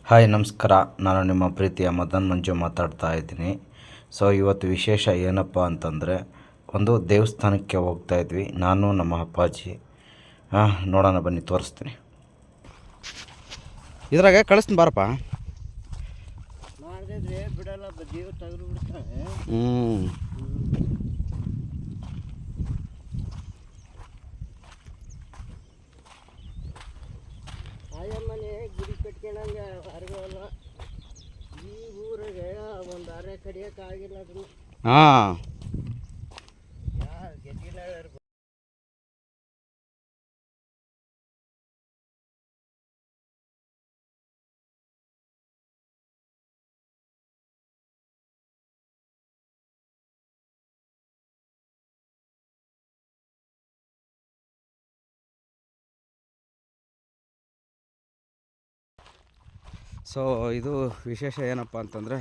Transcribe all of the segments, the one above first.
Hi ನಮಸ್ಕಾರ. ನಾನು ನಿಮ್ಮ ಪ್ರೀತಿಯ ಮದನ್ ಮಂಜು ಮಾತಾಡ್ತಾ ಇದ್ದೀನಿ. ಸೊ ಇವತ್ತು ವಿಶೇಷ ಏನಪ್ಪ ಅಂತಂದರೆ ಒಂದು ದೇವಸ್ಥಾನಕ್ಕೆ ಹೋಗ್ತಾ ಇದ್ವಿ, ನಾನು ನಮ್ಮ ಅಪ್ಪಾಜಿ. ನೋಡೋಣ ಬನ್ನಿ, ತೋರಿಸ್ತೀನಿ. ಇದ್ರಾಗ ಕಳಿಸ್ತೀನಿ ಬಾರಪ್ಪ. ಬಿಡಲ್ಲ, ಜೀವ ತೆಗೆದು ಬಿಡ್ತಾನೆ. ಆಯಮ್ಮನೆ ಗುಡಿ ಕಟ್ಕೊಂಡಂಗೆ ಅರಗಲ್ಲ. ಈ ಊರಿಗೆ ಒಂದು ಅರೆ ಕಡಿಯೋಕ್ಕಾಗಿಲ್ಲ ಅದನ್ನು. ಯಾರು ಗೆದ್ದಿಲ್ಲ. ಸೊ ಇದು ವಿಶೇಷ ಏನಪ್ಪ ಅಂತಂದರೆ,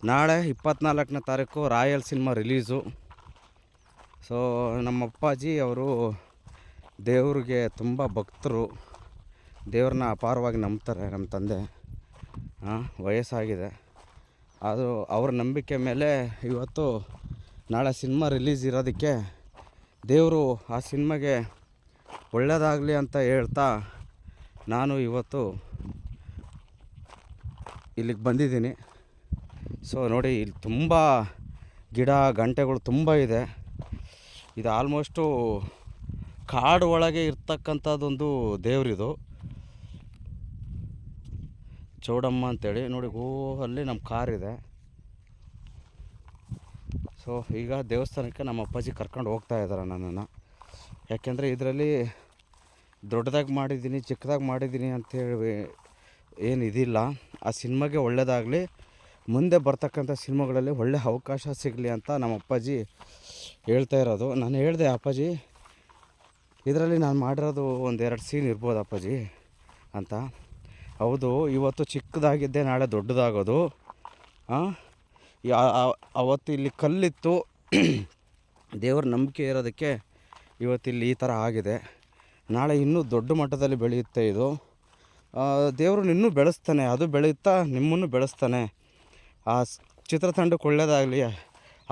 ನಾಳೆ 24ನೇ ತಾರೀಕು ರಾಯಲ್ ಸಿನಿಮಾ ರಿಲೀಸು. ಸೊ ನಮ್ಮ ಅಪ್ಪಾಜಿ ಅವರು ದೇವ್ರಿಗೆ ತುಂಬ ಭಕ್ತರು, ದೇವ್ರನ್ನ ಅಪಾರವಾಗಿ ನಂಬ್ತಾರೆ. ನಮ್ಮ ತಂದೆ ವಯಸ್ಸಾಗಿದೆ, ಆದರೂ ಅವ್ರ ನಂಬಿಕೆ ಮೇಲೆ ಇವತ್ತು ನಾಳೆ ಸಿನಿಮಾ ರಿಲೀಸ್ ಇರೋದಕ್ಕೆ ದೇವರು ಆ ಸಿನಿಮಾಗೆ ಒಳ್ಳೆಯದಾಗಲಿ ಅಂತ ಹೇಳ್ತಾ ನಾನು ಇವತ್ತು ಇಲ್ಲಿಗೆ ಬಂದಿದ್ದೀನಿ. ಸೊ ನೋಡಿ, ಇಲ್ಲಿ ತುಂಬ ಗಿಡ ಗಂಟೆಗಳು ತುಂಬ ಇದೆ. ಇದು ಆಲ್ಮೋಸ್ಟು ಕಾಡು ಒಳಗೆ ಇರ್ತಕ್ಕಂಥದ್ದೊಂದು ದೇವರಿದು, ಚೌಡಮ್ಮ ಅಂತೇಳಿ. ನೋಡಿ, ಅಲ್ಲಿ ನಮ್ಮ ಕಾರಿದೆ. ಸೊ ಈಗ ದೇವಸ್ಥಾನಕ್ಕೆ ನಮ್ಮ ಅಪ್ಪಾಜಿ ಕರ್ಕೊಂಡು ಹೋಗ್ತಾ ಇದ್ದಾರೆ ನನ್ನನ್ನು. ಯಾಕೆಂದರೆ ಇದರಲ್ಲಿ ದೊಡ್ಡದಾಗಿ ಮಾಡಿದ್ದೀನಿ, ಚಿಕ್ಕದಾಗಿ ಮಾಡಿದ್ದೀನಿ ಅಂಥೇಳಿ ಏನು ಇದಿಲ್ಲ. ಆ ಸಿನಿಮಾಗೆ ಒಳ್ಳೆಯದಾಗಲಿ, ಮುಂದೆ ಬರ್ತಕ್ಕಂಥ ಸಿನಿಮಾಗಳಲ್ಲಿ ಒಳ್ಳೆ ಅವಕಾಶ ಸಿಗಲಿ ಅಂತ ನಮ್ಮ ಅಪ್ಪಾಜಿ ಹೇಳ್ತಾ ಇರೋದು. ನಾನು ಹೇಳಿದೆ, ಅಪ್ಪಾಜಿ ಇದರಲ್ಲಿ ನಾನು ಮಾಡಿರೋದು ಒಂದೆರಡು ಸೀನ್ ಇರ್ಬೋದು ಅಪ್ಪಾಜಿ ಅಂತ. ಹೌದು, ಇವತ್ತು ಚಿಕ್ಕದಾಗಿದ್ದೆ, ನಾಳೆ ದೊಡ್ಡದಾಗೋದು. ಅವತ್ತು ಇಲ್ಲಿ ಕಲ್ಲಿತ್ತು, ದೇವ್ರ ನಂಬಿಕೆ ಇರೋದಕ್ಕೆ ಇವತ್ತಿಲ್ಲಿ ಈ ಥರ ಆಗಿದೆ. ನಾಳೆ ಇನ್ನೂ ದೊಡ್ಡ ಮಟ್ಟದಲ್ಲಿ ಬೆಳೆಯುತ್ತೆ ಇದು. ದೇವರು ಇನ್ನೂ ಬೆಳೆಸ್ತಾನೆ, ಅದು ಬೆಳೆಯುತ್ತಾ ನಿಮ್ಮನ್ನು ಬೆಳೆಸ್ತಾನೆ. ಆ ಚಿತ್ರತಂಡಕ್ಕೆ ಒಳ್ಳೆಯದಾಗಲಿ,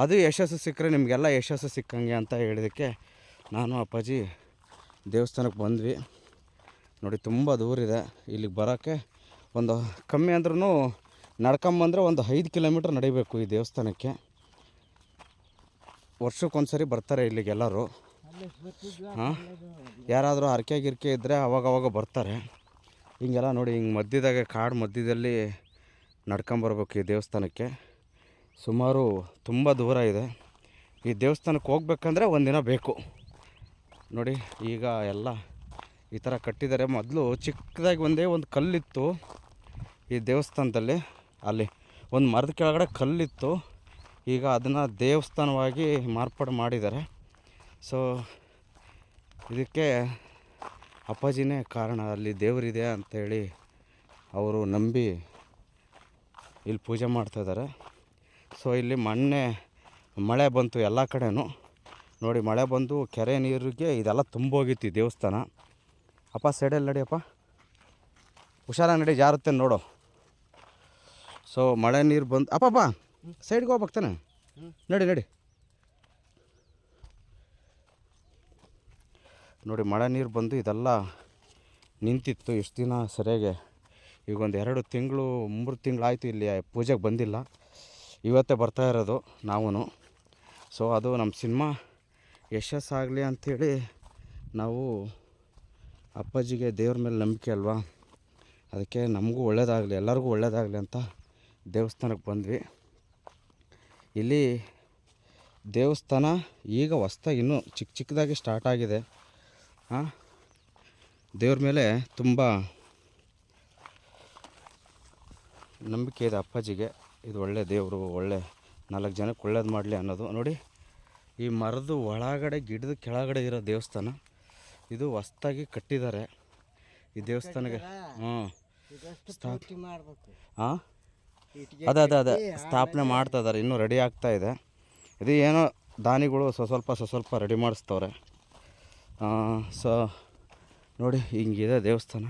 ಅದು ಯಶಸ್ಸು ಸಿಕ್ಕರೆ ನಿಮಗೆಲ್ಲ ಯಶಸ್ಸು ಸಿಕ್ಕಂಗೆ ಅಂತ ಹೇಳಿದ್ದಕ್ಕೆ ನಾನು ಅಪ್ಪಾಜಿ ದೇವಸ್ಥಾನಕ್ಕೆ ಬಂದ್ವಿ. ನೋಡಿ, ತುಂಬ ದೂರ ಇದೆ ಇಲ್ಲಿಗೆ ಬರೋಕ್ಕೆ. ಒಂದು ಕಮ್ಮಿ ಅಂದ್ರೂ ನಡ್ಕೊಂಬಂದರೆ ಒಂದು 5 ಕಿಲೋಮೀಟ್ರ್ ನಡಿಬೇಕು ಈ ದೇವಸ್ಥಾನಕ್ಕೆ. ವರ್ಷಕ್ಕೊಂದು ಸರಿ ಬರ್ತಾರೆ ಇಲ್ಲಿಗೆಲ್ಲರೂ. ಯಾರಾದರೂ ಹರಕೆ ಗಿರ್ಕೆ ಇದ್ದರೆ ಅವಾಗವಾಗ ಬರ್ತಾರೆ. ಹಿಂಗೆಲ್ಲ ನೋಡಿ, ಹಿಂಗೆ ಮಧ್ಯದಾಗೆ ಕಾಡು ಮಧ್ಯದಲ್ಲಿ ನಡ್ಕೊಂಬರ್ಬೇಕು ಈ ದೇವಸ್ಥಾನಕ್ಕೆ. ಸುಮಾರು ತುಂಬ ದೂರ ಇದೆ. ಈ ದೇವಸ್ಥಾನಕ್ಕೆ ಹೋಗ್ಬೇಕಂದ್ರೆ ಒಂದಿನ ಬೇಕು. ನೋಡಿ, ಈಗ ಎಲ್ಲ ಈ ಥರ ಕಟ್ಟಿದ್ದಾರೆ. ಮೊದಲು ಚಿಕ್ಕದಾಗಿ ಒಂದೇ ಒಂದು ಕಲ್ಲಿತ್ತು ಈ ದೇವಸ್ಥಾನದಲ್ಲಿ. ಅಲ್ಲಿ ಒಂದು ಮರದ ಕೆಳಗಡೆ ಕಲ್ಲಿತ್ತು, ಈಗ ಅದನ್ನು ದೇವಸ್ಥಾನವಾಗಿ ಮಾರ್ಪಾಡು ಮಾಡಿದ್ದಾರೆ. ಸೊ ಇದಕ್ಕೆ ಅಪ್ಪಾಜಿನೇ ಕಾರಣ. ಅಲ್ಲಿ ದೇವರಿದೆ ಅಂಥೇಳಿ ಅವರು ನಂಬಿ ಇಲ್ಲಿ ಪೂಜೆ ಮಾಡ್ತಾಯಿದ್ದಾರೆ. ಸೊ ಇಲ್ಲಿ ಮೊನ್ನೆ ಮಳೆ ಬಂತು ಎಲ್ಲ ಕಡೆನೂ. ನೋಡಿ, ಮಳೆ ಬಂದು ಕೆರೆ ನೀರಿಗೆ ಇದೆಲ್ಲ ತುಂಬೋಗಿತ್ತು ಈ ದೇವಸ್ಥಾನ. ಅಪ್ಪ ಸೈಡಲ್ಲಿ ನಡಿಯಪ್ಪ, ಹುಷಾರಾಗಿ ನಡಿ, ಜಾರುತ್ತೆ ನೋಡು. ಸೊ ಮಳೆ ನೀರು ಬಂದು ಅಪ್ಪಪ್ಪ ಸೈಡ್ಗೆ ಹೋಗ್ಬೇಕು ತಾನೆ, ನಡಿ ನಡಿ. ನೋಡಿ, ಮಳೆ ನೀರು ಬಂದು ಇದೆಲ್ಲ ನಿಂತಿತ್ತು ಇಷ್ಟು ದಿನ ಸರಿಯಾಗಿ. ಈಗ ಒಂದು 2 ತಿಂಗಳು 3 ತಿಂಗಳಾಯಿತು ಇಲ್ಲಿ ಪೂಜೆಗೆ ಬಂದಿಲ್ಲ. ಇವತ್ತೇ ಬರ್ತಾ ಇರೋದು ನಾವು. ಸೊ ಅದು ನಮ್ಮ ಸಿನಿಮಾ ಯಶಸ್ಸಾಗಲಿ ಅಂಥೇಳಿ ನಾವು ಅಪ್ಪಾಜಿಗೆ ದೇವ್ರ ಮೇಲೆ ನಂಬಿಕೆ ಅಲ್ವಾ, ಅದಕ್ಕೆ ನಮಗೂ ಒಳ್ಳೆಯದಾಗಲಿ, ಎಲ್ಲರಿಗೂ ಒಳ್ಳೆಯದಾಗಲಿ ಅಂತ ದೇವಸ್ಥಾನಕ್ಕೆ ಬಂದ್ವಿ. ಇಲ್ಲಿ ದೇವಸ್ಥಾನ ಈಗ ಹೊಸ್ದಾಗಿ ಇನ್ನೂ ಚಿಕ್ಕದಾಗಿ ಸ್ಟಾರ್ಟ್ ಆಗಿದೆ. ದೇವ್ರ ಮೇಲೆ ತುಂಬ ನಂಬಿಕೆ ಇದೆ ಅಪ್ಪಾಜಿಗೆ. ಇದು ಒಳ್ಳೆ ದೇವರು, ಒಳ್ಳೆ 4 ಜನಕ್ಕೆ ಒಳ್ಳೇದು ಮಾಡಲಿ ಅನ್ನೋದು. ನೋಡಿ, ಈ ಮರದ ಒಳಗಡೆ ಗಿಡದ ಕೆಳಗಡೆ ಇರೋ ದೇವಸ್ಥಾನ ಇದು ಹೊಸ್ದಾಗಿ ಕಟ್ಟಿದ್ದಾರೆ ಈ ದೇವಸ್ಥಾನಕ್ಕೆ. ಅದೇ ಸ್ಥಾಪನೆ ಮಾಡ್ತಾ ಇದ್ದಾರೆ, ಇನ್ನೂ ರೆಡಿ ಆಗ್ತಾ ಇದೆ. ಇದು ಏನೋ ದಾನಿಗಳು ಸ್ವಲ್ಪ ರೆಡಿ ಮಾಡಿಸ್ತವ್ರೆ. ಸೊ ನೋಡಿ, ಹಿಂಗಿದೆ ದೇವಸ್ಥಾನ.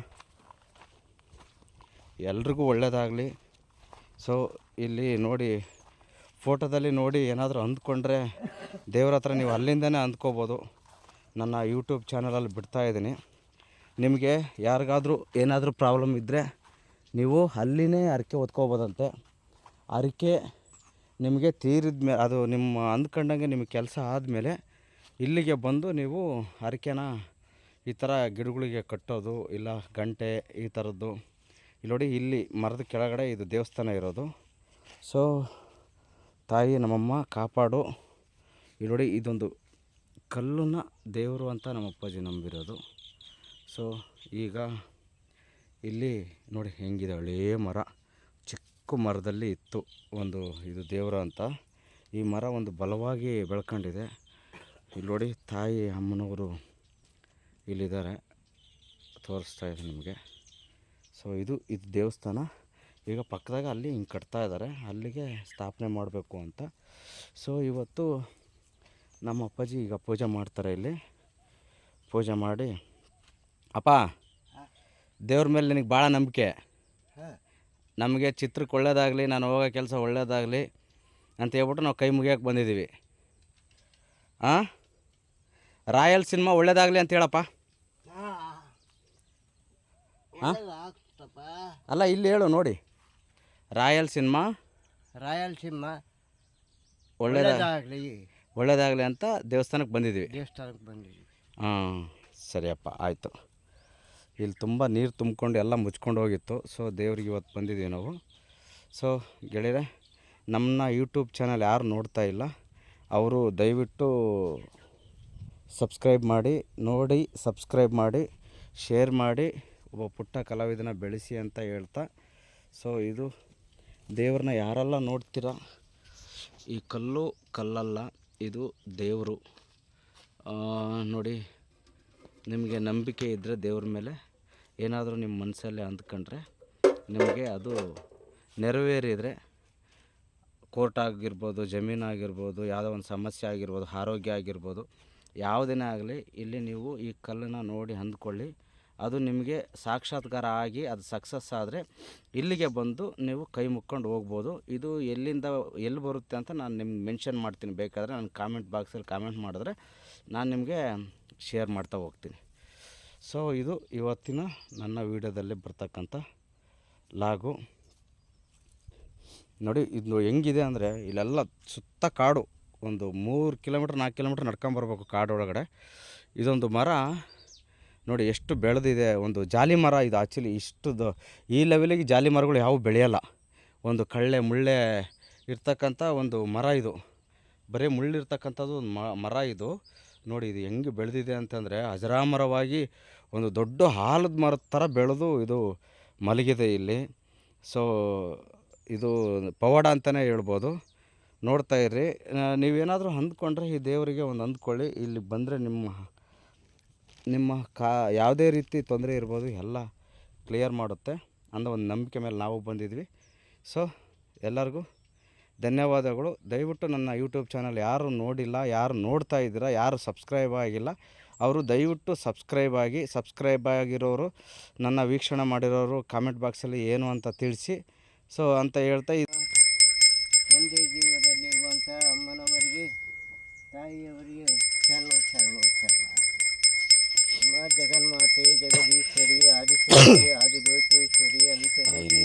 ಎಲ್ರಿಗೂ ಒಳ್ಳೆಯದಾಗಲಿ. ಸೊ ಇಲ್ಲಿ ನೋಡಿ, ಫೋಟೋದಲ್ಲಿ ನೋಡಿ ಏನಾದರೂ ಅಂದ್ಕೊಂಡ್ರೆ ದೇವ್ರ ಹತ್ರ ನೀವು ಅಲ್ಲಿಂದನೇ ಅಂದ್ಕೋಬೋದು. ನನ್ನ ಯೂಟ್ಯೂಬ್ ಚಾನಲಲ್ಲಿ ಬಿಡ್ತಾಯಿದ್ದೀನಿ. ನಿಮಗೆ ಯಾರಿಗಾದ್ರೂ ಏನಾದರೂ ಪ್ರಾಬ್ಲಮ್ ಇದ್ದರೆ ನೀವು ಅಲ್ಲಿನೇ ಹರಕೆ ಹೊತ್ಕೋಬೋದಂತೆ. ಹರಕೆ ನಿಮಗೆ ತೀರಿದ ಮೇಲೆ, ಅದು ನಿಮ್ಮ ಅಂದ್ಕೊಂಡಂಗೆ ನಿಮಗೆ ಕೆಲಸ ಆದಮೇಲೆ ಇಲ್ಲಿಗೆ ಬಂದು ನೀವು ಹರಕೆನ ಈ ಥರ ಗಿಡಗಳಿಗೆ ಕಟ್ಟೋದು, ಇಲ್ಲ ಗಂಟೆ ಈ ಥರದ್ದು. ಇಲ್ಲಿ ನೋಡಿ, ಇಲ್ಲಿ ಮರದ ಕೆಳಗಡೆ ಇದು ದೇವಸ್ಥಾನ ಇರೋದು. ಸೊ ತಾಯಿ ನಮ್ಮಮ್ಮ ಕಾಪಾಡು. ಇಲ್ಲಿ ನೋಡಿ, ಇದೊಂದು ಕಲ್ಲನ್ನ ದೇವರು ಅಂತ ನಮ್ಮ ಅಪ್ಪಾಜಿ ನಂಬಿರೋದು. ಸೊ ಈಗ ಇಲ್ಲಿ ನೋಡಿ ಹೆಂಗಿದೆ, ಹಳೇ ಮರ, ಚಿಕ್ಕ ಮರದಲ್ಲಿ ಇತ್ತು ಒಂದು ಇದು ದೇವರು ಅಂತ. ಈ ಮರ ಒಂದು ಬಲವಾಗಿ ಬೆಳ್ಕೊಂಡಿದೆ. ಇಲ್ಲಿ ನೋಡಿ, ತಾಯಿ ಅಮ್ಮನವರು ಇಲ್ಲಿದ್ದಾರೆ, ತೋರಿಸ್ತಾ ಇದೆ ನಿಮಗೆ. ಸೊ ಇದು ದೇವಸ್ಥಾನ. ಈಗ ಪಕ್ಕದಾಗ ಅಲ್ಲಿ ಹಿಂಗೆ ಕಟ್ತಾ ಇದ್ದಾರೆ, ಅಲ್ಲಿಗೆ ಸ್ಥಾಪನೆ ಮಾಡಬೇಕು ಅಂತ. ಸೊ ಇವತ್ತು ನಮ್ಮ ಅಪ್ಪಾಜಿ ಈಗ ಪೂಜೆ ಮಾಡ್ತಾರೆ. ಇಲ್ಲಿ ಪೂಜೆ ಮಾಡಿ, ಅಪ್ಪ ದೇವ್ರ ಮೇಲೆ ನಿನಗೆ ಭಾಳ ನಂಬಿಕೆ, ನಮಗೆ ಚಿತ್ರಕ್ಕೆ ಒಳ್ಳೇದಾಗಲಿ, ನಾನು ಹೋಗೋ ಕೆಲಸ ಒಳ್ಳೇದಾಗಲಿ ಅಂತ ಹೇಳ್ಬಿಟ್ಟು ನಾವು ಕೈ ಮುಗಿಯೋಕೆ ಬಂದಿದ್ದೀವಿ. ಹಾಂ, ರಾಯಲ್ ಸಿನಿಮಾ ಒಳ್ಳೇದಾಗಲಿ ಅಂತ ಹೇಳಪ್ಪ. ಹಾಂ ಅಲ್ಲ, ಇಲ್ಲಿ ಹೇಳು ನೋಡಿ, ರಾಯಲ್ ಸಿನಿಮಾ ಒಳ್ಳೇದಾಗಲಿ ಅಂತ ದೇವಸ್ಥಾನಕ್ಕೆ ಬಂದಿದ್ದೀವಿ. ಹಾಂ ಸರಿಯಪ್ಪ, ಆಯಿತು. ಇಲ್ಲಿ ತುಂಬ ನೀರು ತುಂಬ್ಕೊಂಡು ಎಲ್ಲ ಮುಚ್ಕೊಂಡು ಹೋಗಿತ್ತು. ಸೊ ದೇವ್ರಿಗೆ ಇವತ್ತು ಬಂದಿದ್ದೀವಿ ನಾವು. ಸೊ ಗೆಳೆಯರೆ, ನಮ್ಮನ್ನ ಯೂಟ್ಯೂಬ್ ಚಾನಲ್ ಯಾರು ನೋಡ್ತಾ ಇಲ್ಲ ಅವರು ದಯವಿಟ್ಟು ಸಬ್ಸ್ಕ್ರೈಬ್ ಮಾಡಿ, ನೋಡಿ ಸಬ್ಸ್ಕ್ರೈಬ್ ಮಾಡಿ, ಶೇರ್ ಮಾಡಿ, ಒಬ್ಬ ಪುಟ್ಟ ಕಲಾವಿದನ ಬೆಳೆಸಿ ಅಂತ ಹೇಳ್ತಾ. ಸೊ ಇದು ದೇವ್ರನ್ನ ಯಾರೆಲ್ಲ ನೋಡ್ತೀರಾ, ಈ ಕಲ್ಲು ಕಲ್ಲಲ್ಲ, ಇದು ದೇವರು. ನೋಡಿ, ನಿಮಗೆ ನಂಬಿಕೆ ಇದ್ದರೆ ದೇವ್ರ ಮೇಲೆ ಏನಾದರೂ ನಿಮ್ಮ ಮನಸ್ಸಲ್ಲೇ ಅಂದ್ಕೊಂಡ್ರೆ ನಿಮಗೆ ಅದು ನೆರವೇರಿದರೆ, ಕೋರ್ಟ್ ಆಗಿರ್ಬೋದು, ಜಮೀನು ಆಗಿರ್ಬೋದು, ಯಾವುದೋ ಒಂದು ಸಮಸ್ಯೆ ಆಗಿರ್ಬೋದು, ಆರೋಗ್ಯ ಆಗಿರ್ಬೋದು, ಯಾವುದೇನೇ ಆಗಲಿ, ಇಲ್ಲಿ ನೀವು ಈ ಕಲ್ಲನ್ನು ನೋಡಿ ಅಂದ್ಕೊಳ್ಳಿ, ಅದು ನಿಮಗೆ ಸಾಕ್ಷಾತ್ಕಾರ ಆಗಿ ಅದು ಸಕ್ಸಸ್ ಆದರೆ ಇಲ್ಲಿಗೆ ಬಂದು ನೀವು ಕೈ ಮುಕ್ಕೊಂಡು ಹೋಗ್ಬೋದು. ಇದು ಎಲ್ಲಿ ಬರುತ್ತೆ ಅಂತ ನಾನು ನಿಮ್ಗೆ ಮೆನ್ಷನ್ ಮಾಡ್ತೀನಿ. ಬೇಕಾದರೆ ನಾನು ಕಾಮೆಂಟ್ ಬಾಕ್ಸಲ್ಲಿ ಕಾಮೆಂಟ್ ಮಾಡಿದ್ರೆ ನಾನು ನಿಮಗೆ ಶೇರ್ ಮಾಡ್ತಾ ಹೋಗ್ತೀನಿ. ಸೊ ಇದು ಇವತ್ತಿನ ನನ್ನ ವೀಡಿಯೋದಲ್ಲಿ ಬರ್ತಕ್ಕಂಥ ಲಾಗು. ನೋಡಿ, ಇದು ಹೆಂಗಿದೆ ಅಂದರೆ, ಇಲ್ಲೆಲ್ಲ ಸುತ್ತ ಕಾಡು, ಒಂದು 3 ಕಿಲೋಮೀಟ್ರ್ 4 ಕಿಲೋಮೀಟ್ರ್ ನಡ್ಕೊಂಬರ್ಬೇಕು ಕಾಡೊಳಗಡೆ. ಇದೊಂದು ಮರ ನೋಡಿ ಎಷ್ಟು ಬೆಳೆದಿದೆ. ಒಂದು ಜಾಲಿ ಮರ ಇದು. ಆ್ಯಕ್ಚುಲಿ ಈ ಲೆವೆಲಿಗೆ ಜಾಲಿ ಮರಗಳು ಯಾವುವು ಬೆಳೆಯಲ್ಲ. ಒಂದು ಕಳ್ಳೆ ಮುಳ್ಳೆ ಇರ್ತಕ್ಕಂಥ ಒಂದು ಮರ ಇದು. ಬರೀ ಮುಳ್ಳಿರ್ತಕ್ಕಂಥದ್ದು ಒಂದು ಮರ ಇದು. ನೋಡಿ ಇದು ಹೆಂಗೆ ಬೆಳೆದಿದೆ ಅಂತಂದರೆ, ಅಜರಾಮರವಾಗಿ ಒಂದು ದೊಡ್ಡ ಆಲದ ಮರದ ಥರ ಬೆಳೆದು ಇದು ಮಲಗಿದೆ ಇಲ್ಲಿ. ಸೊ ಇದು ಪವಾಡ ಅಂತಲೇ ಹೇಳ್ಬೋದು. ನೋಡ್ತಾ ಇರ್ರಿ. ನೀವೇನಾದರೂ ಅಂದ್ಕೊಂಡ್ರೆ ಈ ದೇವರಿಗೆ ಒಂದು ಅಂದ್ಕೊಳ್ಳಿ, ಇಲ್ಲಿ ಬಂದರೆ ನಿಮ್ಮ ಯಾವುದೇ ರೀತಿ ತೊಂದರೆ ಇರ್ಬೋದು ಎಲ್ಲ ಕ್ಲಿಯರ್ ಮಾಡುತ್ತೆ ಅನ್ನೋ ಒಂದು ನಂಬಿಕೆ ಮೇಲೆ ನಾವು ಬಂದಿದ್ವಿ. ಸೊ ಎಲ್ಲರಿಗೂ ಧನ್ಯವಾದಗಳು. ದಯವಿಟ್ಟು ನನ್ನ ಯೂಟ್ಯೂಬ್ ಚಾನಲ್ ಯಾರು ನೋಡಿಲ್ಲ, ಯಾರು ನೋಡ್ತಾ ಇದ್ದೀರಾ, ಯಾರು ಸಬ್ಸ್ಕ್ರೈಬ್ ಆಗಿಲ್ಲ ಅವರು ದಯವಿಟ್ಟು ಸಬ್ಸ್ಕ್ರೈಬ್ ಆಗಿರೋರು, ನನ್ನ ವೀಕ್ಷಣೆ ಮಾಡಿರೋರು ಕಾಮೆಂಟ್ ಬಾಕ್ಸಲ್ಲಿ ಏನು ಅಂತ ತಿಳಿಸಿ. ಸೊ ಅಂತ ಹೇಳ್ತಾ ಒಂದೇ ಜೀವದಲ್ಲಿರುವಂಥ ಅಮ್ಮನವರಿಗೆ, ತಾಯಿಯವರಿಗೆ ಶರಣು ಶರಣು ಶರಣ. ಅಮ್ಮ ಜಗನ್ಮಾತೆ, ಜಗದೀಶ್ವರಿ, ಆದಿಶಕ್ತಿ, ಆದಿಲೋಕೇಶ್ವರಿ, ಅಲಿಕೇಶ್ವರಿ,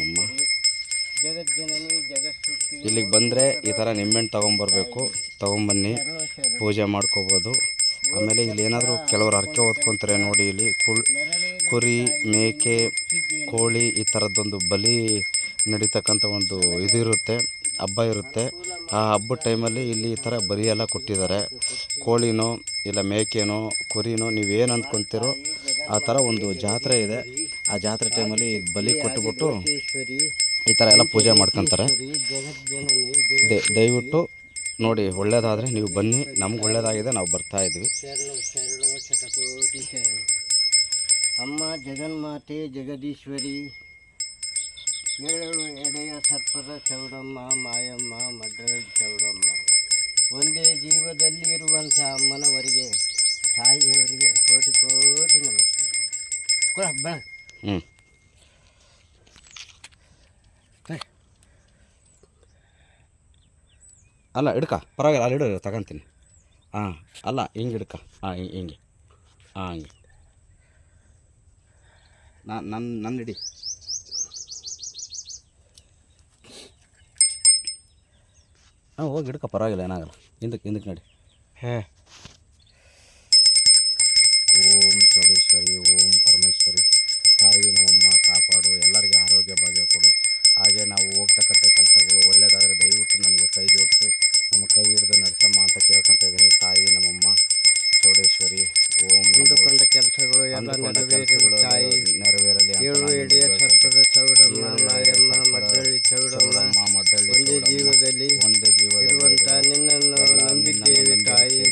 ಜಗಜ್ಜನನಿ, ಜಗತ್ಸೃಷ್ಟಿ. ಇಲ್ಲಿಗೆ ಬಂದರೆ ಈ ಥರ ನಿಂಬೆಹಣ್ಣು ತೊಗೊಂಬನ್ನಿ, ಪೂಜೆ ಮಾಡ್ಕೋಬೋದು. ಆಮೇಲೆ ಇಲ್ಲಿ ಏನಾದರೂ ಕೆಲವರು ಹರಕೆ ಹೊತ್ಕೊತಾರೆ ನೋಡಿ. ಇಲ್ಲಿ ಕುರಿ, ಮೇಕೆ, ಕೋಳಿ ಈ ಥರದ್ದೊಂದು ಬಲಿ ನಡೀತಕ್ಕಂಥ ಒಂದು ಇದಿರುತ್ತೆ, ಹಬ್ಬ ಇರುತ್ತೆ. ಆ ಹಬ್ಬದ ಟೈಮಲ್ಲಿ ಇಲ್ಲಿ ಈ ಥರ ಬಲಿ ಎಲ್ಲ ಕೊಟ್ಟಿದ್ದಾರೆ. ಕೋಳಿನೋ ಇಲ್ಲ ಮೇಕೆನೋ ಕುರಿನೋ ನೀವೇನು ಅಂದ್ಕೊತೀರೋ ಆ ಥರ ಒಂದು ಜಾತ್ರೆ ಇದೆ. ಆ ಜಾತ್ರೆ ಟೈಮಲ್ಲಿ ಬಲಿ ಕೊಟ್ಟುಬಿಟ್ಟು ಈ ಥರ ಎಲ್ಲ ಪೂಜೆ ಮಾಡ್ಕೊತಾರೆ. ದಯವಿಟ್ಟು ನೋಡಿ, ಒಳ್ಳೆಯದಾದರೆ ನೀವು ಬನ್ನಿ. ನಮ್ಗೆ ಒಳ್ಳೆಯದಾಗಿದೆ, ನಾವು ಬರ್ತಾಯಿದ್ವಿ. ಅಮ್ಮ ಜಗನ್ಮಾತೆ, ಜಗದೀಶ್ವರಿ, ಏಳು ಎಡೆಯ ಸರ್ಪದ ಚೌಡಮ್ಮ, ಮಾಯಮ್ಮ, ಮಡ್ರಳ ಚೌಡಮ್ಮ. ಒಂದೇ ಜೀವದಲ್ಲಿ ಇರುವಂಥ ಅಮ್ಮನವರಿಗೆ, ತಾಯಿಯವರಿಗೆ ಕೋಟಿ ಕೋಟಿ ನಮಸ್ಕಾರ. ಹ್ಞೂ ಅಲ್ಲ ಹಿಡ್ಕ, ಪರವಾಗಿಲ್ಲ, ಅಲ್ಲಿ ಹಿಡು, ತಗೊಂತೀನಿ. ಹಾಂ, ಅಲ್ಲ ಹಿಂಗೆ ಹಿಡ್ಕ. ಹಾಂ, ಹಿಂಗೆ. ಹಾಂ, ಹಿಂಗೆ. ನನ್ನ ಹಿಡಿ. ಹಾಂ, ಹೋಗಿ ಹಿಡ್ಕ, ಪರವಾಗಿಲ್ಲ, ಏನಾಗಲ್ಲ. ಹಿಂದಕ್ಕೆ ನಡಿ. ಓಂ ಚೌಡೇಶ್ವರಿ, ಓಂ ಪರಮೇಶ್ವರಿ, ತಾಯಿ ನಮ್ಮಮ್ಮ ಕಾಪಾಡು, ಎಲ್ಲರಿಗೆ ಆರೋಗ್ಯ ಭಾಗ್ಯ ಕೊಡು. ಹಾಗೆ ನಾವು ಹೋಗ್ತಕ್ಕಂಥ ಕೆಲಸಗಳು ಒಳ್ಳೆಯದಾದರೆ ದಯವಿಟ್ಟು ನಮಗೆ ಕೈ ಜೋಡಿಸಿ ನಮ್ಮ ಕೈ ಹಿಡಿದು ನಡೆಸಮ್ಮ ಅಂತ ಕೇಳ್ಕೊತ ಇದ್ದೀನಿ. ತಾಯಿ ನಮ್ಮಮ್ಮ ಚೌಡೇಶ್ವರಿ, ಓಂ ಅಂದುಕೊಂಡ ಕೆಲಸಗಳು ಎಲ್ಲ ನೆರವೇರಲಿ ತಾಯಿ. ನೆರವೇರಲಿ. ಏಳು ಎಡೆಯ ಸರ್ಪದ ಚೌಡಮ್ಮ ಮಾಯಮ್ಮ ಮಡ್ಡಳ್ಳಿ ಚೌಡಮ್ಮ, ಒಂದೇ ಜೀವದಲ್ಲಿ ಇರುವಂತ ನಿನ್ನನ್ನು ನಂಬಿದ್ದೇವೆ ತಾಯಿ.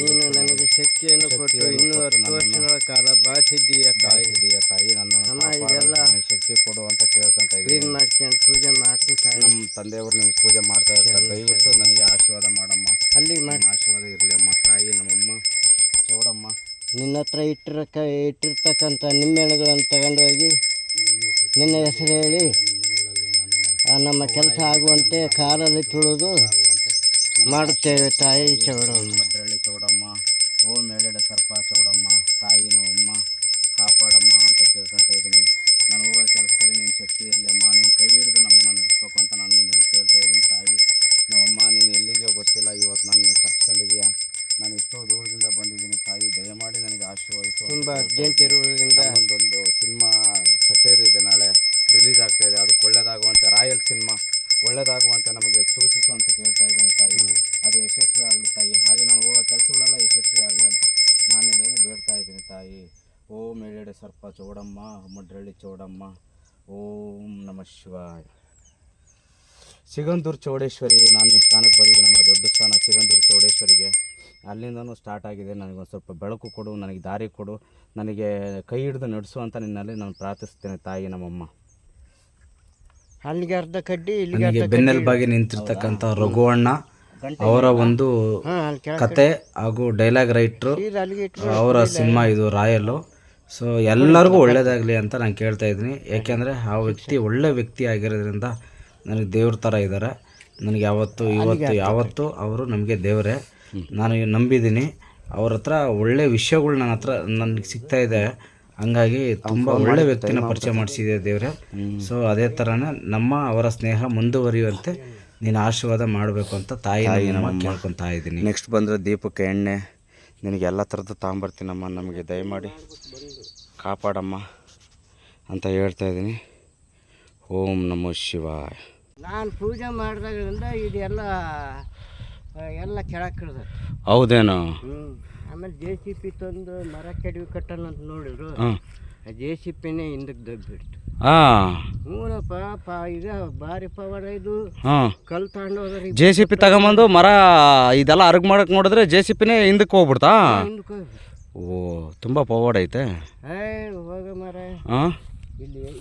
ನೀನು ನನಗೆ ಶಕ್ತಿಯನ್ನು ಕೊಟ್ಟು ಇನ್ನೂ 10 ವರ್ಷಗಳ ಕಾಲ ಬಾಳಿಸಿದ್ದೀಯ ತಾಯಿ. ನನ್ನ ಇದೆಲ್ಲ ಶಕ್ತಿ ಕೊಡು ಅಂತ ಕೇಳ್ಕೊಂತ ಇದ್ದೀನಿ. ಕ್ಲೀನ್ ಮಾಡ್ಕೊಂಡು ಪೂಜೆ ಮಾಡ್ತೀನಿ ತಾಯಿ. ನಮ್ಮ ತಂದೆಯವರು ನೀವು ಪೂಜೆ ಮಾಡ್ತಾ ಇರ್ತಾರೆ, ದಯವಿಟ್ಟು ನನಗೆ ಆಶೀರ್ವಾದ ಮಾಡಮ್ಮ. ಅಲ್ಲಿಗೆ ಮಾಡಿ ಆಶೀರ್ವಾದ ಇರಲಿ ಅಮ್ಮ. ತಾಯಿ ನಮ್ಮಮ್ಮ ಚೌಡಮ್ಮ, ನಿನ್ನ ಹತ್ರ ಇಟ್ಟಿರ್ತಕ್ಕಂಥ ನಿಂಬೆಹಣ್ಣುಗಳನ್ನು ತಗೊಂಡೋಗಿ ನಿನ್ನ ಹೆಸರು ಹೇಳಿ ನಮ್ಮ ಕೆಲಸ ಆಗುವಂತೆ ಕಾಲಲ್ಲಿ ತುಳಿದು ಮಾಡುತ್ತೇವೆ ತಾಯಿ ಚೌಡಮ್ಮ. ಮಡ್ರಳ್ಳಿ ಚೌಡಮ್ಮ, ಓಂ ಏಳೆಡೆ ಸರ್ಪ ಚೌಡಮ್ಮ, ತಾಯಿ ನಮ್ಮಮ್ಮ ಕಾಪಾಡಮ್ಮ ಅಂತ ಕೇಳ್ಕೊತ ಇದ್ದೀನಿ. ನಾನು ಹೋಗೋ ಕೆಲಸದಲ್ಲಿ ನಿನ್ನ ಶಕ್ತಿ ಇರಲಿ ಅಮ್ಮ, ನೀನು ಕೈ ಹಿಡಿದು ನಮ್ಮನ್ನು ನಡೆಸ್ಬೇಕು ಅಂತ ನಾನು ನಿನ್ನಲ್ಲಿ ಕೇಳ್ತಾ ಇದ್ದೀನಿ. ತಾಯಿ ನಮ್ಮಮ್ಮ, ನೀನು ಎಲ್ಲಿದೆಯೋ ಗೊತ್ತಿಲ್ಲ, ಇವತ್ತು ನಾನು ಕರ್ಸ್ಕೊಂಡಿದ್ದೀಯಾ, ನಾನು ಎಷ್ಟೋ ದೂರದಿಂದ ಬಂದಿದ್ದೀನಿ ತಾಯಿ, ದಯಮಾಡಿ ನನಗೆ ಆಶೀರ್ವದಿಸು. ತುಂಬ ಅರ್ಜೆಂಟ್ ಇರುವುದರಿಂದ ಒಂದು ಸಿನಿಮಾ ಸಟೇರ್ ಇದೆ, ನಾಳೆ ರಿಲೀಸ್ ಆಗ್ತಾಯಿದೆ. ಅದಕ್ಕೆ ಒಳ್ಳೆಯದಾಗುವಂತೆ, ರಾಯಲ್ ಸಿನಿಮಾ ಒಳ್ಳೆಯದಾಗುವಂತೆ ನಮಗೆ ಸೂಚಿಸು ಅಂತ ಕೇಳ್ತಾ ಇದ್ದೀನಿ ತಾಯಿ. ಅದು ಯಶಸ್ವಿ ಆಗಲಿ ತಾಯಿ. ಹಾಗೆ ನಾನು ಹೋಗೋ ಕೆಲಸಗಳೆಲ್ಲ ಯಶಸ್ವಿ ಆಗಲಿ ಅಂತ ನಾನಿಲ್ಲಿ ಬೇಡ್ತಾ ಇದ್ದೀನಿ ತಾಯಿ. ಓಂ ಏಳೆಡೆ ಸರ್ಪ ಚೌಡಮ್ಮ, ಮಡ್ರಳ್ಳಿ ಚೌಡಮ್ಮ, ಓಂ ನಮಃ ಶಿವಾಯ. ಸಿಗಂದೂರು ಚೌಡೇಶ್ವರಿ, ನಾನು ಸ್ಥಾನಕ್ಕೆ ಬಂದಿದ್ದೆ, ನಮ್ಮ ದೊಡ್ಡ ಸ್ಥಾನ ಸಿಗಂದೂರು ಚೌಡೇಶ್ವರಿಗೆ. ಅಲ್ಲಿಂದನೂ ಸ್ಟಾರ್ಟ್ ಆಗಿದೆ. ನನಗೊಂದು ಸ್ವಲ್ಪ ಬೆಳಕು ಕೊಡು, ನನಗೆ ದಾರಿ ಕೊಡು, ನನಗೆ ಕೈ ಹಿಡಿದು ನಡೆಸು ಅಂತ ನಿನ್ನಲ್ಲಿ ನಾನು ಪ್ರಾರ್ಥಿಸ್ತೇನೆ ತಾಯಿ ನಮ್ಮಮ್ಮ. ಅಲ್ಲಿಗೆ ಅರ್ಧ ಕಡ್ಡಿ, ನನಗೆ ಬೆನ್ನೆಲುಬಾಗಿ ನಿಂತಿರ್ತಕ್ಕಂಥ ರಘುವಣ್ಣ ಅವರ ಒಂದು ಕತೆ ಹಾಗೂ ಡೈಲಾಗ್ ರೈಟ್ರು, ಅವರ ಸಿನಿಮಾ ಇದು ರಾಯಲ್ಲು. ಸೊ ಎಲ್ಲರಿಗೂ ಒಳ್ಳೆಯದಾಗಲಿ ಅಂತ ನಾನು ಕೇಳ್ತಾ ಇದ್ದೀನಿ. ಯಾಕೆಂದರೆ ಆ ವ್ಯಕ್ತಿ ಒಳ್ಳೆ ವ್ಯಕ್ತಿ ಆಗಿರೋದ್ರಿಂದ ನನಗೆ ದೇವ್ರ ಥರ ಇದ್ದಾರೆ. ನನಗೆ ಯಾವತ್ತು ಅವರು ನಮಗೆ ದೇವರೇ. ನಾನು ನಂಬಿದ್ದೀನಿ. ಅವ್ರ ಹತ್ರ ಒಳ್ಳೆ ವಿಷಯಗಳು ನನ್ನ ಹತ್ರ ನನಗೆ ಸಿಗ್ತಾ ಇದೆ. ಹಂಗಾಗಿ ತುಂಬ ಒಳ್ಳೆ ವ್ಯಕ್ತಿನ ಪರಿಚಯ ಮಾಡಿಸಿದೆ ದೇವರೇ. ಸೊ ಅದೇ ಥರನೇ ಅವರ ಸ್ನೇಹ ಮುಂದುವರಿಯುವಂತೆ ನೀನು ಆಶೀರ್ವಾದ ಮಾಡಬೇಕು ಅಂತ ತಾಯಿ ನಮ್ಮ ಕೇಳ್ಕೊತಾ ಇದ್ದೀನಿ. ನೆಕ್ಸ್ಟ್ ಬಂದರೆ ದೀಪಕ್ಕೆ ಎಣ್ಣೆ, ನಿನಗೆ ಎಲ್ಲ ಥರದ್ದು ತಗೊಂಬರ್ತೀನಮ್ಮ, ನಮಗೆ ದಯಮಾಡಿ ಕಾಪಾಡಮ್ಮ ಅಂತ ಹೇಳ್ತಾ ಇದ್ದೀನಿ. ಓಂ ನಮೋ ಶಿವಾಯ. ನಾನು ಪೂಜೆ ಮಾಡಿದಾಗಲಿಂದ ಇದೆಲ್ಲ ಎಲ್ಲ ಕೆಳಕ್ಕೆ ಇಳಿದ. ಹೌದೇನೋ? ಆಮೇಲೆ JCP ತಂದು ಮರ ಕೆಡವಿ ಕಟ್ಟಣ ಅಂತ ನೋಡಿದ್ರು. JCPನೇ ಹಿಂದಕ್ಕೆ ದಬ್ಬಿಡ್ತು. ಹ್ಞೂನಪ್ಪ, ಈಗ ಭಾರಿ ಪವಾಡ ಇದು. ಕಲ್ ತಗೊಂಡು ಹೋದ್ರೆ JCP ತಗೊಂಬಂದು ಮರ ಇದೆಲ್ಲ ಅರ್ಗ್ ಮಾಡಕ್ಕೆ ನೋಡಿದ್ರೆ JCPನೇ ಹಿಂದಕ್ಕೆ ಹೋಗ್ಬಿಡ್ತಾ? ಹಿಂದಕ್ಕೆ ಓ, ತುಂಬ ಪವಾಡ ಐತೆ. ಹೋಗ ಮರ.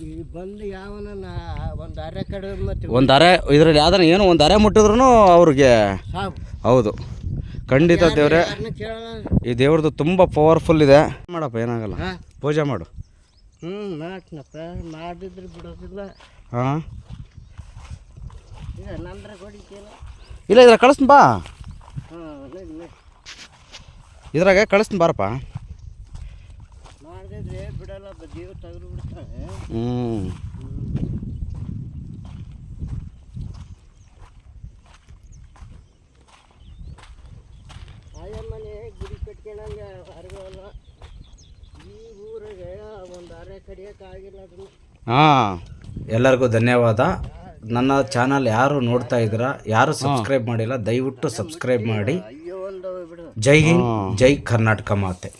ಇಲ್ಲಿ ಬಂದು ಯಾವನ ಒಂದು ಅರೆ ಕಡೆ ಮತ್ತೆ ಒಂದು ಅರೆ ಇದ್ರಲ್ಲಿ ಯಾವ್ದಾರ ಏನೋ ಒಂದು ಅರೆ ಮುಟ್ಟಿದ್ರು ಅವ್ರಿಗೆ ಸಾವು. ಹೌದು, ಖಂಡಿತ ದೇವ್ರೆ. ಈ ದೇವ್ರದ್ದು ತುಂಬ ಪವರ್ಫುಲ್ ಇದೆ. ಮಾಡಪ್ಪ, ಏನಾಗಲ್ಲ, ಪೂಜೆ ಮಾಡು. ಮಾಡ್ತೀನಪ್ಪ, ಮಾಡಿದ್ರೆ ಬಿಡೋದಿಲ್ಲ. ಹಾಂ, ಈಗ ನಂದ್ರ ಹೊಡಿತೀರ? ಇಲ್ಲ, ಇದ್ರಾಗ ಕಳಿಸ್ತೀನಿ ಬಾ. ಇದ್ರಾಗ ಕಳಿಸ್ತೀನಿ ಬಾರಪ್ಪ. ಮಾಡಿದ್ರೆ ಬಿಡಲ್ಲ, ಜೀವ ತೆಗೆದು ಬಿಡ್ತಾರೆ. ಆಯಮ್ಮನೆ ಗುಡಿ ಕಟ್ಕೊಂಡಂಗೆ ಅರಗಲ್ಲ. ಈ ಊರಿಗೆ ಒಂದು ಅರೆ ಕಡಿಯೋಕ್ಕಾಗಿಲ್ಲ ಅದನ್ನು. ಹಾಂ, ಎಲ್ಲರಿಗೂ ಧನ್ಯವಾದ. ನನ್ನ ಚಾನಲ್ ಯಾರು ನೋಡ್ತಾ ಇದ್ದೀರಾ, ಯಾರು ಸಬ್ಸ್ಕ್ರೈಬ್ ಮಾಡಿಲ್ಲ, ದಯವಿಟ್ಟು ಸಬ್ಸ್ಕ್ರೈಬ್ ಮಾಡಿ. ಜೈ ಹಿಂದ್, ಜೈ ಕರ್ನಾಟಕ ಮಾತೆ.